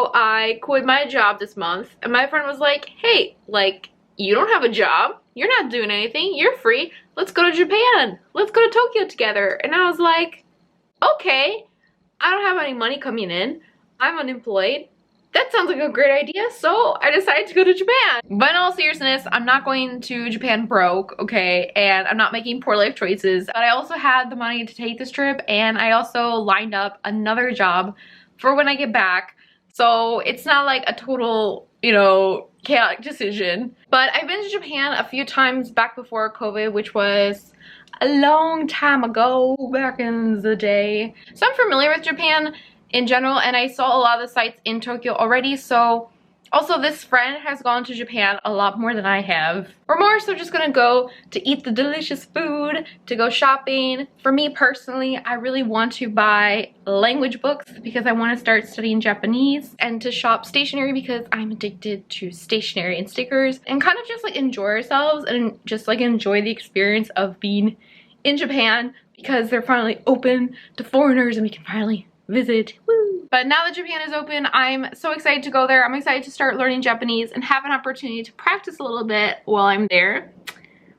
So I quit my job this month, and my friend was like, hey, like, you don't have a job, you're not doing anything, you're free, let's go to Japan, let's go to Tokyo together. And I was like, okay, I don't have any money coming in, I'm unemployed, that sounds like a great idea, so I decided to go to Japan. But in all seriousness, I'm not going to Japan broke, okay, and I'm not making poor life choices. But I also had the money to take this trip, and I also lined up another job for when I get back. So it's not like a total, you know, chaotic decision. But I've been to Japan a few times back before COVID, which was a long time ago, back in the day. So I'm familiar with Japan in general, and I saw a lot of the sites in Tokyo already. So also this friend has gone to Japan a lot more than I have. We're more so just gonna go to eat the delicious food, to go shopping. For me personally, I really want to buy language books because I want to start studying Japanese, and to shop stationery because I'm addicted to stationery and stickers, and kind of just like enjoy ourselves and just like enjoy the experience of being in Japan because they're finally open to foreigners and we can finally visit. Woo! But now that Japan is open, I'm so excited to go there. I'm excited to start learning Japanese and have an opportunity to practice a little bit while I'm there.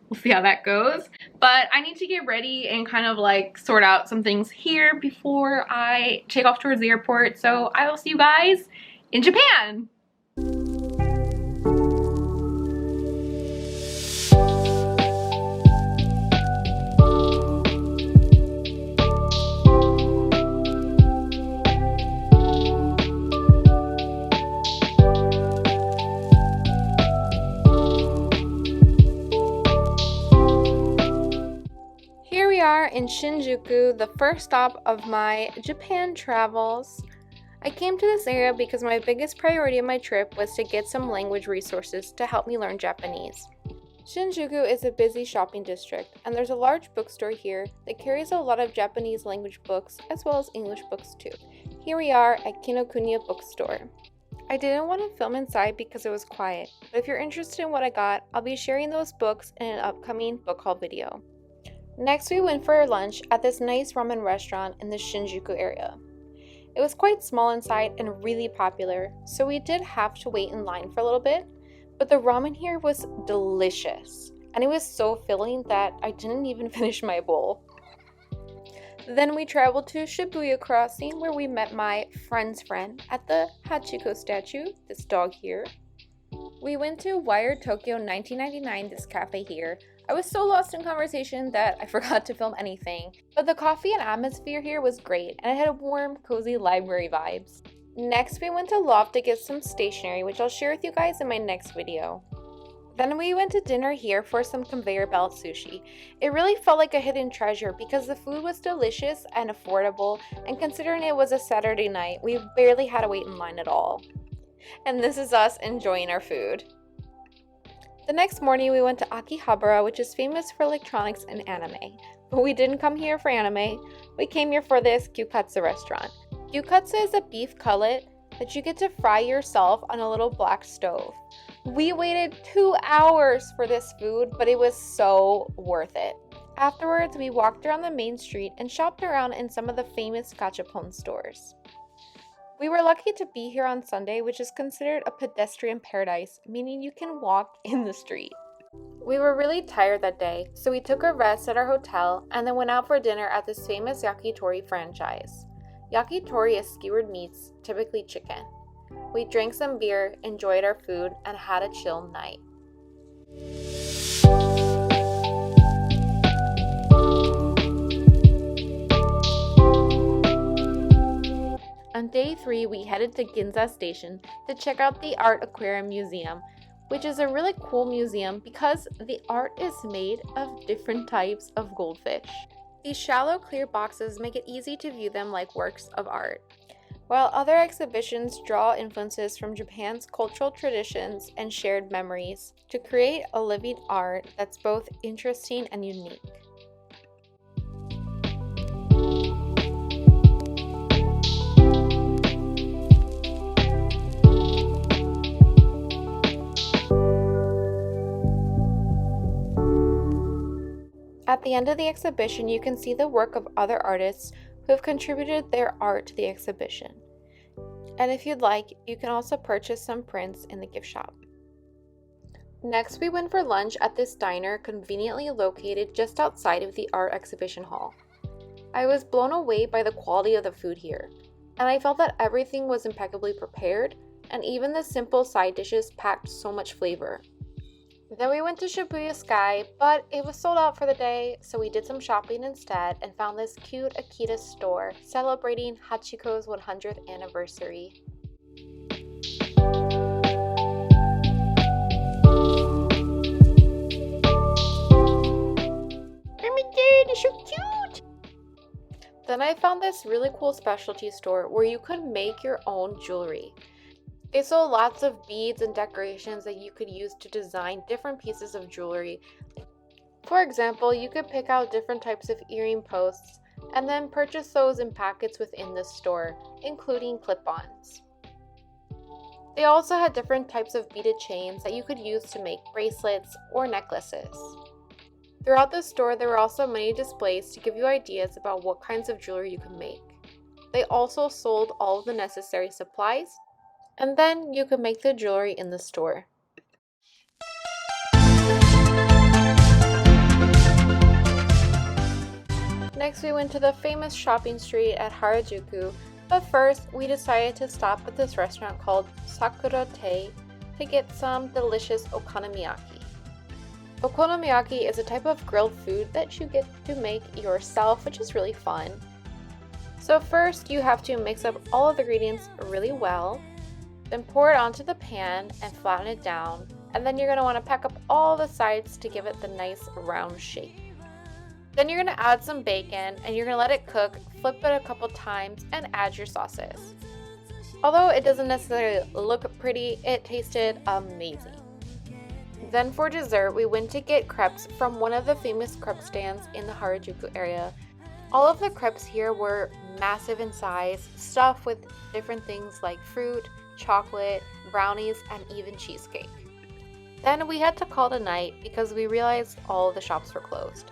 We'll see how that goes. But I need to get ready and kind of like sort out some things here before I take off towards the airport. So I will see you guys in Japan. In Shinjuku, the first stop of my Japan travels. I came to this area because my biggest priority of my trip was to get some language resources to help me learn Japanese. Shinjuku is a busy shopping district, and there's a large bookstore here that carries a lot of Japanese language books as well as English books too. Here we are at Kinokuniya bookstore. I didn't want to film inside because it was quiet, but if you're interested in what I got, I'll be sharing those books in an upcoming book haul video. Next, we went for lunch at this nice ramen restaurant in the Shinjuku area. It was quite small inside and really popular, so we did have to wait in line for a little bit, but the ramen here was delicious, and it was so filling that I didn't even finish my bowl. Then we traveled to Shibuya Crossing, where we met my friend's friend at the Hachiko statue, this dog here. We went to Wired Tokyo 1999, this cafe here. I was so lost in conversation that I forgot to film anything, but the coffee and atmosphere here was great, and it had warm, cozy library vibes. Next, we went to Loft to get some stationery, which I'll share with you guys in my next video. Then we went to dinner here for some conveyor belt sushi. It really felt like a hidden treasure because the food was delicious and affordable, and considering it was a Saturday night, we barely had to wait in line at all. And this is us enjoying our food. The next morning, we went to Akihabara, which is famous for electronics and anime. But we didn't come here for anime, we came here for this gyukatsu restaurant. Gyukatsu is a beef cutlet that you get to fry yourself on a little black stove. We waited 2 hours for this food, but it was so worth it. Afterwards, we walked around the main street and shopped around in some of the famous gachapon stores. We were lucky to be here on Sunday, which is considered a pedestrian paradise, meaning you can walk in the street. We were really tired that day, so we took a rest at our hotel and then went out for dinner at this famous yakitori franchise. Yakitori is skewered meats, typically chicken. We drank some beer, enjoyed our food, and had a chill night. On day 3, we headed to Ginza Station to check out the Art Aquarium Museum, which is a really cool museum because the art is made of different types of goldfish. These shallow, clear boxes make it easy to view them like works of art, while other exhibitions draw influences from Japan's cultural traditions and shared memories to create a living art that's both interesting and unique. At the end of the exhibition, you can see the work of other artists who have contributed their art to the exhibition. And if you'd like, you can also purchase some prints in the gift shop. Next, we went for lunch at this diner conveniently located just outside of the art exhibition hall. I was blown away by the quality of the food here, and I felt that everything was impeccably prepared, and even the simple side dishes packed so much flavor. Then we went to Shibuya Sky, but it was sold out for the day, so we did some shopping instead and found this cute Akita store celebrating Hachiko's 100th anniversary. So cute! Then I found this really cool specialty store where you could make your own jewelry. They sold lots of beads and decorations that you could use to design different pieces of jewelry. For example, you could pick out different types of earring posts and then purchase those in packets within the store, including clip-ons. They also had different types of beaded chains that you could use to make bracelets or necklaces. Throughout the store, there were also many displays to give you ideas about what kinds of jewelry you can make. They also sold all of the necessary supplies, and then you could make the jewelry in the store. Next, we went to the famous shopping street at Harajuku, but first, we decided to stop at this restaurant called Sakura Tei to get some delicious okonomiyaki. Okonomiyaki is a type of grilled food that you get to make yourself, which is really fun. So first, you have to mix up all of the ingredients really well, then pour it onto the pan and flatten it down, and then you're going to want to pack up all the sides to give it the nice round shape. Then you're going to add some bacon and you're going to let it cook, flip it a couple times, and add your sauces. Although it doesn't necessarily look pretty, it tasted amazing. Then for dessert, we went to get crepes from one of the famous crepe stands in the Harajuku area. All of the crepes here were massive in size, stuffed with different things like fruit, chocolate, brownies, and even cheesecake. Then we had to call it a night because we realized all the shops were closed.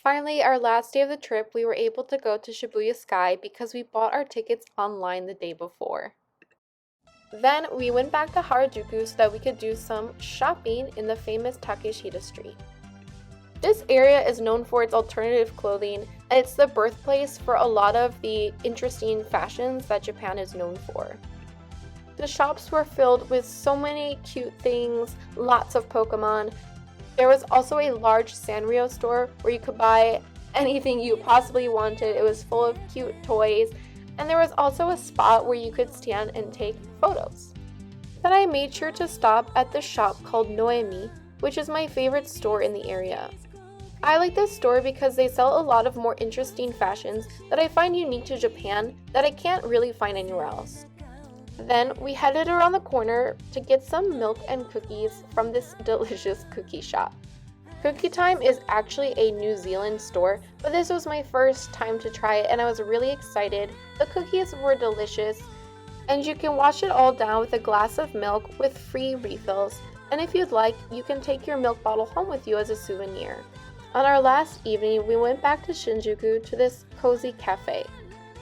Finally, our last day of the trip, we were able to go to Shibuya Sky because we bought our tickets online the day before. Then we went back to Harajuku so that we could do some shopping in the famous Takeshita Street. This area is known for its alternative clothing, and it's the birthplace for a lot of the interesting fashions that Japan is known for. The shops were filled with so many cute things, lots of Pokemon. There was also a large Sanrio store where you could buy anything you possibly wanted. It was full of cute toys, and there was also a spot where you could stand and take photos. Then I made sure to stop at the shop called Noemi, which is my favorite store in the area. I like this store because they sell a lot of more interesting fashions that I find unique to Japan that I can't really find anywhere else. Then we headed around the corner to get some milk and cookies from this delicious cookie shop. Cookie Time is actually a New Zealand store, but this was my first time to try it and I was really excited. The cookies were delicious, and you can wash it all down with a glass of milk with free refills, and if you'd like, you can take your milk bottle home with you as a souvenir. On our last evening, we went back to Shinjuku to this cozy cafe.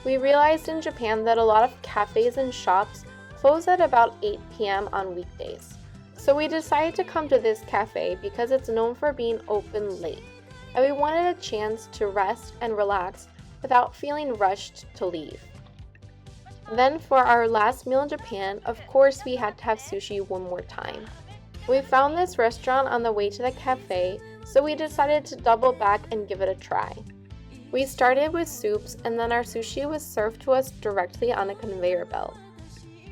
We realized in Japan that a lot of cafes and shops close at about 8 p.m. on weekdays. So we decided to come to this cafe because it's known for being open late, and we wanted a chance to rest and relax without feeling rushed to leave. Then for our last meal in Japan, of course we had to have sushi one more time. We found this restaurant on the way to the cafe, so we decided to double back and give it a try. We started with soups, and then our sushi was served to us directly on a conveyor belt.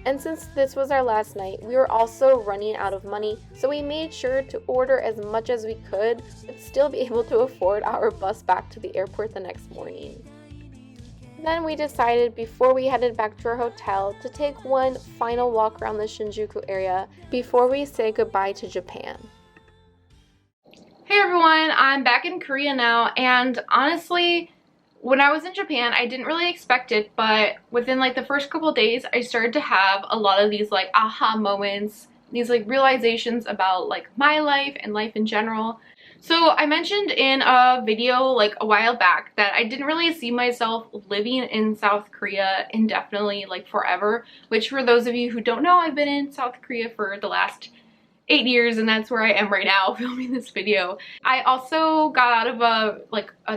And since this was our last night, we were also running out of money, so we made sure to order as much as we could, but still be able to afford our bus back to the airport the next morning. Then we decided before we headed back to our hotel to take one final walk around the Shinjuku area before we say goodbye to Japan. Hey everyone, I'm back in Korea now, and honestly, when I was in Japan, I didn't really expect it, but within like the first couple of days, I started to have a lot of these like aha moments these like realizations about like my life and life in general. So I mentioned in a video like a while back that I didn't really see myself living in South Korea indefinitely, like forever, which for those of you who don't know, I've been in South Korea for the last 8 years, and that's where I am right now filming this video. I also got out of a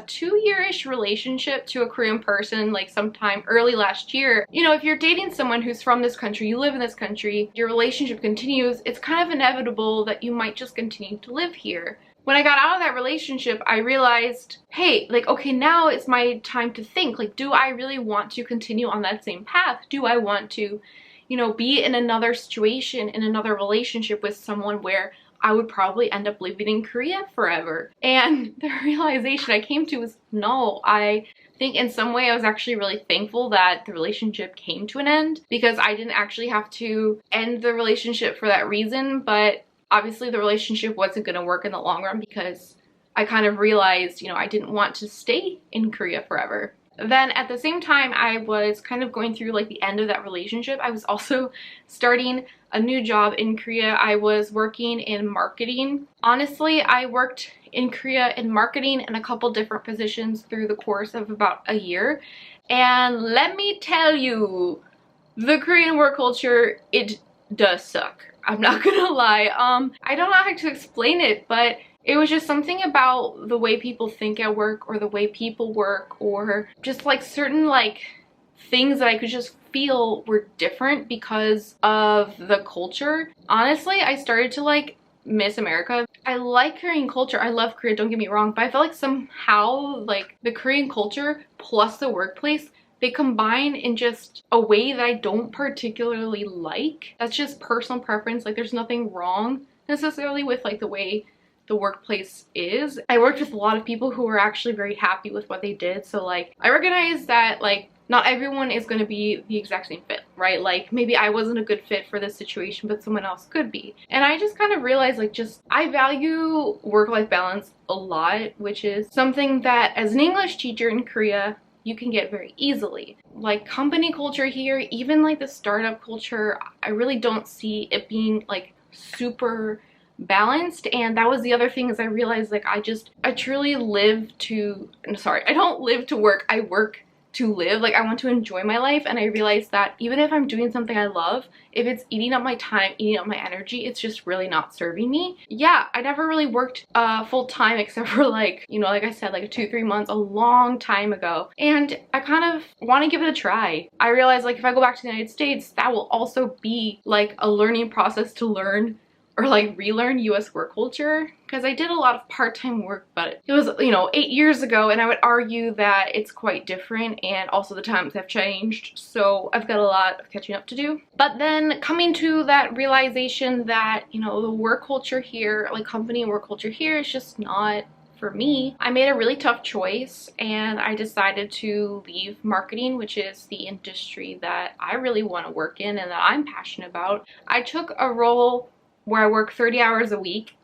2-year-ish relationship to a Korean person like sometime early last year. You know, if you're dating someone who's from this country, you live in this country, your relationship continues, it's kind of inevitable that you might just continue to live here. When I got out of that relationship, I realized, hey, like, okay, now it's my time to think, like, do I really want to continue on that same path? Do I want to, you know, be in another situation, in another relationship with someone where I would probably end up living in Korea forever? And the realization I came to was no. I think in some way I was actually really thankful that the relationship came to an end, because I didn't actually have to end the relationship for that reason. But obviously the relationship wasn't going to work in the long run, because I kind of realized, you know, I didn't want to stay in Korea forever. Then at the same time I was kind of going through like the end of that relationship, I was also starting a new job in Korea. I was working in marketing. Honestly, I worked in Korea in marketing in a couple different positions through the course of about a year. And let me tell you, the Korean work culture, it does suck. I'm not gonna lie. I don't know how to explain it, but it was just something about the way people think at work, or the way people work, or just like certain like things that I could just feel were different because of the culture. Honestly, I started to like miss America. I like Korean culture. I love Korea, don't get me wrong, but I felt like somehow like the Korean culture plus the workplace, they combine in just a way that I don't particularly like. That's just personal preference. Like, there's nothing wrong necessarily with like the way the workplace is. I worked with a lot of people who were actually very happy with what they did. So like, I recognize that like not everyone is going to be the exact same fit, right? Like maybe I wasn't a good fit for this situation, but someone else could be. And I just kind of realized like just I value work-life balance a lot, which is something that as an English teacher in Korea, you can get very easily. Like company culture here, even like the startup culture, I really don't see it being like super balanced. And that was the other thing, is I realized like I truly live to, I don't live to work, I work to live. Like I want to enjoy my life, and I realized that even if I'm doing something I love, if it's eating up my time, eating up my energy, it's just really not serving me. Yeah, I never really worked full-time except for like, you know, like I said, like 2-3 months a long time ago, and I kind of want to give it a try. I realized like if I go back to the United States, that will also be like a learning process to learn or like relearn US work culture, because I did a lot of part-time work, but it was, you know, 8 years ago, and I would argue that it's quite different, and also the times have changed, so I've got a lot of catching up to do. But then coming to that realization that, you know, the work culture here, like company work culture here, is just not for me, I made a really tough choice, and I decided to leave marketing, which is the industry that I really want to work in and that I'm passionate about. I took a role where I work 30 hours a week,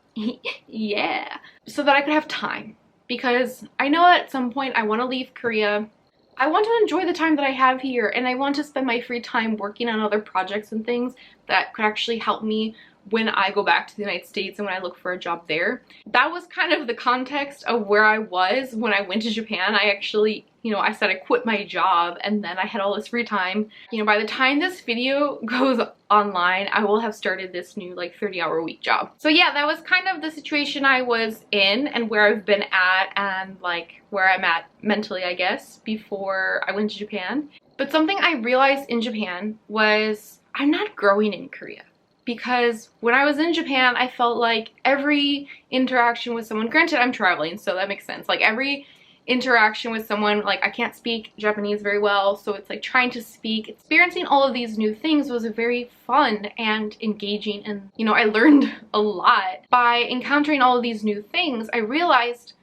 yeah, so that I could have time, because I know at some point I want to leave Korea. I want to enjoy the time that I have here, and I want to spend my free time working on other projects and things that could actually help me when I go back to the United States and when I look for a job there. That was kind of the context of where I was when I went to Japan. I actually, you know, I said I quit my job, and then I had all this free time. You know, by the time this video goes online, I will have started this new like 30-hour-a-week job. So yeah, that was kind of the situation I was in, and where I've been at, and like where I'm at mentally, I guess, before I went to Japan. But something I realized in Japan was I'm not growing in Korea. Because when I was in Japan, I felt like every interaction with someone, granted I'm traveling, so that makes sense, like every interaction with someone, like I can't speak Japanese very well, so it's like trying to speak, experiencing all of these new things was very fun and engaging, and you know, I learned a lot. By encountering all of these new things, I realized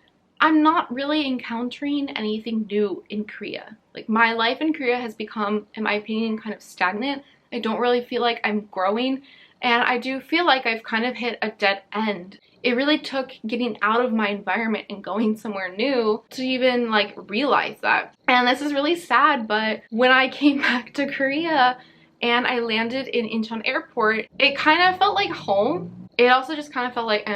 I'm not really encountering anything new in Korea. Like my life in Korea has become, in my opinion, kind of stagnant. I don't really feel like I'm growing. And I do feel like I've kind of hit a dead end. It really took getting out of my environment and going somewhere new to even like realize that. And this is really sad, but when I came back to Korea, and I landed in Incheon Airport, it kind of felt like home. It also just kind of felt like,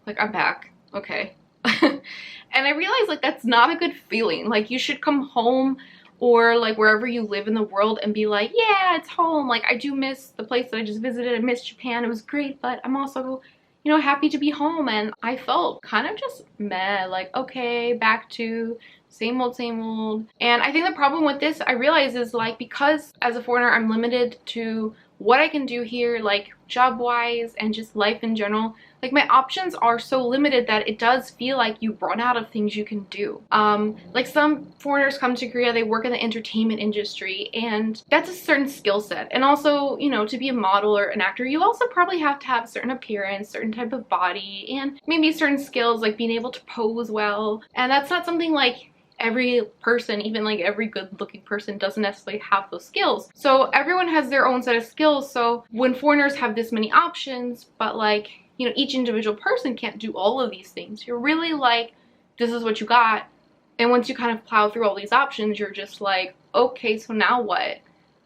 like I'm back, okay. And I realized like that's not a good feeling. Like you should come home or like wherever you live in the world and be like, yeah, it's home. Like I do miss the place that I just visited. I miss Japan. It was great, but I'm also, you know, happy to be home. And I felt kind of just meh, like, okay, back to same old, same old. And I think the problem with this, I realize, is like, because as a foreigner, I'm limited to what I can do here, like job-wise and just life in general. Like my options are so limited that it does feel like you run out of things you can do. Like some foreigners come to Korea, they work in the entertainment industry, and that's a certain skill set. And also, you know, to be a model or an actor, you also probably have to have a certain appearance, certain type of body, and maybe certain skills like being able to pose well. And that's not something like every person, even like every good looking person, doesn't necessarily have those skills. So everyone has their own set of skills. So when foreigners have this many options, but like, you know, each individual person can't do all of these things, you're really like, this is what you got. And once you kind of plow through all these options, you're just like, okay, so now what?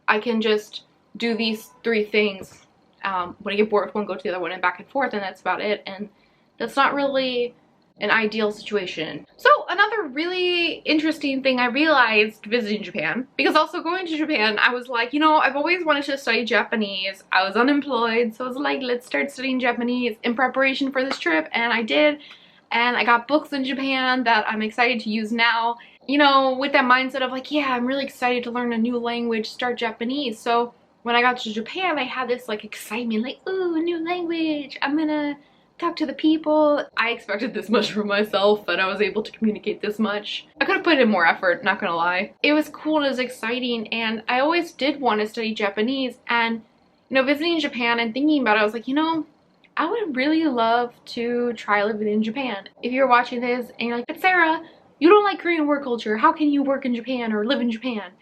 I can just do these 3 things. When I get bored with one, go to the other one and back and forth, and that's about it. And that's not really an ideal situation. So another really interesting thing I realized visiting Japan, because also going to Japan, I was like, you know, I've always wanted to study Japanese. I was unemployed, so I was like, let's start studying Japanese in preparation for this trip, and I did. And I got books in Japan that I'm excited to use now, you know, with that mindset of like, yeah, I'm really excited to learn a new language, start Japanese. So when I got to Japan, I had this like excitement, like, ooh, a new language, I'm gonna talk to the people. I expected this much from myself, but I was able to communicate this much. I could have put in more effort, not gonna lie. It was cool, it was exciting, and I always did want to study Japanese. And, you know, visiting Japan and thinking about it, I was like, you know, I would really love to try living in Japan. If you're watching this and you're like, but Sarah, you don't like Korean work culture, how can you work in Japan or live in Japan?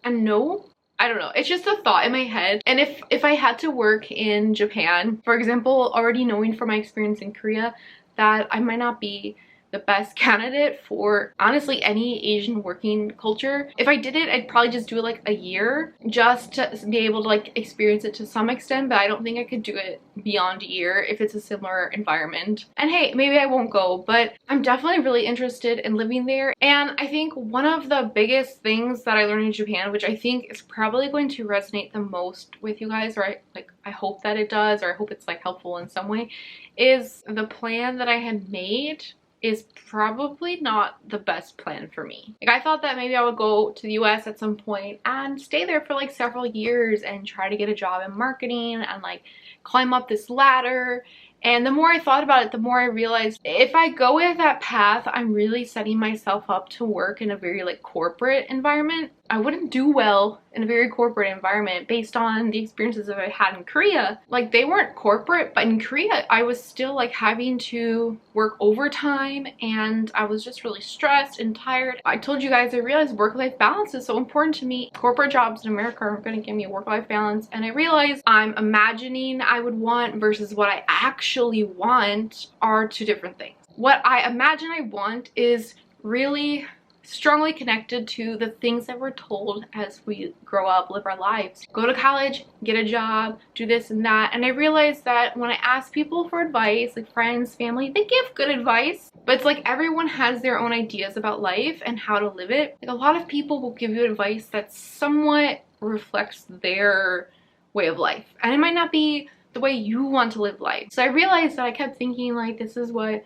And no, I don't know, it's just a thought in my head. And if I had to work in Japan, for example, already knowing from my experience in Korea that I might not be the best candidate for honestly any Asian working culture. If I did it, I'd probably just do it like a year just to be able to like experience it to some extent, but I don't think I could do it beyond a year if it's a similar environment. And hey, maybe I won't go, but I'm definitely really interested in living there. And I think one of the biggest things that I learned in Japan, which I think is probably going to resonate the most with you guys, or I hope that it does, or I hope it's like helpful in some way, is the plan that I had made is probably not the best plan for me. Like I thought that maybe I would go to the US at some point and stay there for like several years and try to get a job in marketing and like climb up this ladder. And the more I thought about it, the more I realized if I go with that path, I'm really setting myself up to work in a very like corporate environment. I wouldn't do well in a very corporate environment based on the experiences that I had in Korea. Like they weren't corporate, but in Korea, I was still like having to work overtime and I was just really stressed and tired. I told you guys I realized work-life balance is so important to me. Corporate jobs in America aren't going to give me a work-life balance, and I realized I'm imagining I would want versus what I actually want are 2 different things. What I imagine I want is really strongly connected to the things that we're told as we grow up, live our lives. Go to college, get a job, do this and that. And I realized that when I ask people for advice, like friends, family, they give good advice, but it's like everyone has their own ideas about life and how to live it. Like a lot of people will give you advice that somewhat reflects their way of life, and it might not be the way you want to live life. So I realized that I kept thinking like, this is what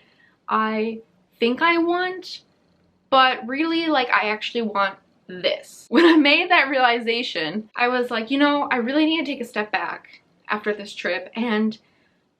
I think I want, but really like I actually want this. When I made that realization, I was like, you know, I really need to take a step back after this trip and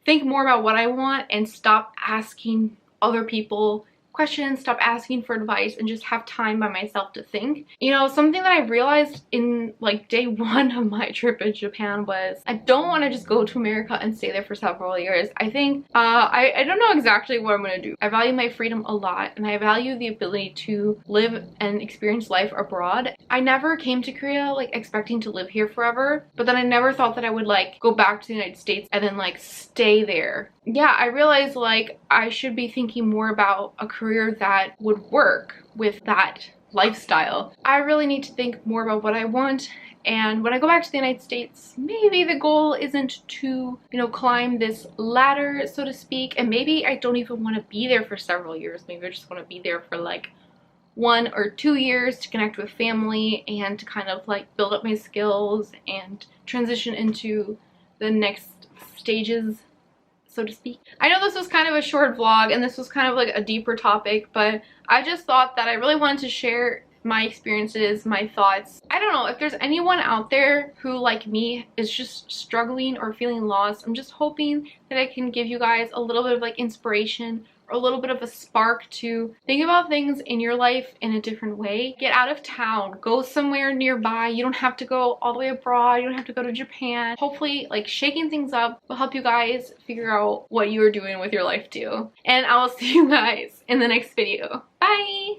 think more about what I want and stop asking other people questions, stop asking for advice, and just have time by myself to think. You know, something that I realized in like day 1 of my trip in Japan was I don't want to just go to America and stay there for several years. I think I don't know exactly what I'm gonna do. I value my freedom a lot, and I value the ability to live and experience life abroad. I never came to Korea like expecting to live here forever, but then I never thought that I would like go back to the United States and then like stay there. Yeah, I realized like I should be thinking more about a career that would work with that lifestyle. I really need to think more about what I want. And when I go back to the United States, maybe the goal isn't to, you know, climb this ladder, so to speak. And maybe I don't even want to be there for several years. Maybe I just want to be there for like 1 or 2 years to connect with family and to kind of like build up my skills and transition into the next stages, so to speak. I know this was kind of a short vlog and this was kind of like a deeper topic, but I just thought that I really wanted to share my experiences, my thoughts. I don't know if there's anyone out there who, like me, is just struggling or feeling lost. I'm just hoping that I can give you guys a little bit of like inspiration or a little bit of a spark to think about things in your life in a different way. Get out of town, go somewhere nearby. You don't have to go all the way abroad. You don't have to go to Japan. Hopefully, like, shaking things up will help you guys figure out what you are doing with your life too. And I will see you guys in the next video. Bye!